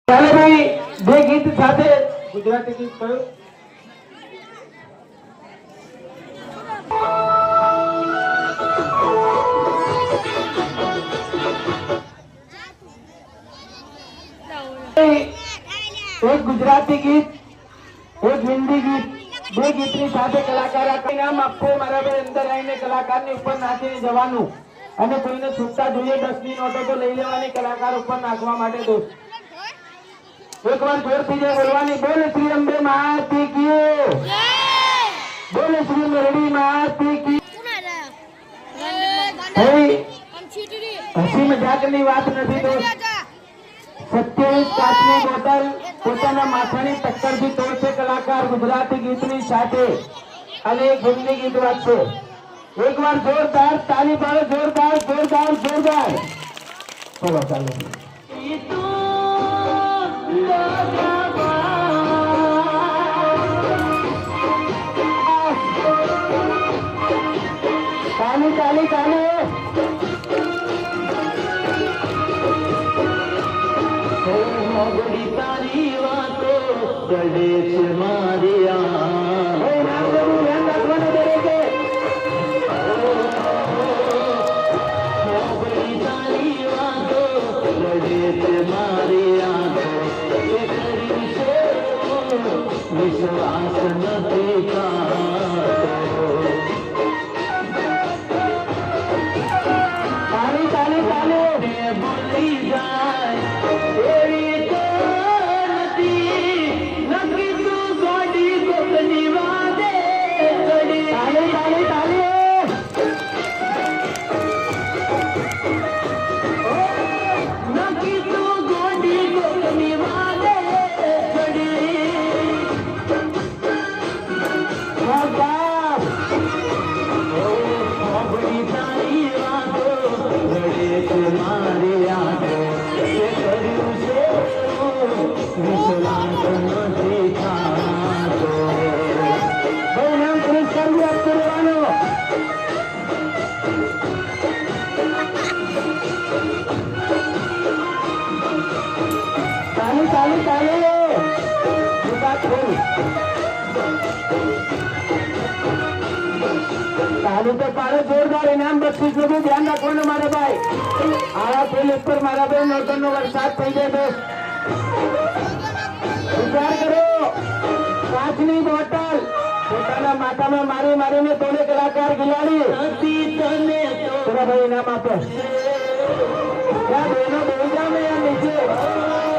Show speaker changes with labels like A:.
A: ચાલો ભાઈ બે ગીત સાથે ગુજરાતી ગીત કયું एक गुजराती गीत एक हिंदी गीत બે ગીતની સાથે કલાકાર નામ આપો મારા ભાઈ અંદર આવીને કલાકારની ઉપર નાચીને જવાનું અને કોઈને છૂટતા જોઈએ 10 ની નોટો તો લઈ લેવાની કલાકાર ઉપર નાખવા માટે દોસ્ત एक बार जोरથી જે બોલવાની બોલ શ્રી અંબે માતી કી જય બોલ શ્રી મેરડી માતી કી હસી મજાકની વાત નથી દોસ્ત 27 કાચની બોટલ પોતાના માથાની ટક્કરથી તોડશે કલાકાર ગુજરાતી ગીતની સાથે અને એક હિન્દી ગીત વાગશે એક વાર જોરદાર તાલી પાડો જોરદાર જોરદાર જોરદાર ચલો ચાલો ताली ताली ताली मोगड़ी तारी वातो चढ़े से मारिया मोगड़ी तारी वातो चढ़े से मारिया विश्वास नहीं ताली ताली ताली बोली जाए तेरी तो नकी तू गोडी को निवादे ताली ताली ताली नकी तू गोडी को निवादे ताली तो पाड़ो जोरदार इनाम 32 रुपये ध्यान रखो ने मारे भाई आया पुलिस पर मारा भाई नोटों नो वरसाद थई जाए दोस्त विचार करो काचनी बोतल पोताना माथा में मारी मारी ने तोड़े कलाकार खिलाड़ी तेरा भाई इनाम आपे क्या दोनों बोल जाओ मैं यहाँ नीचे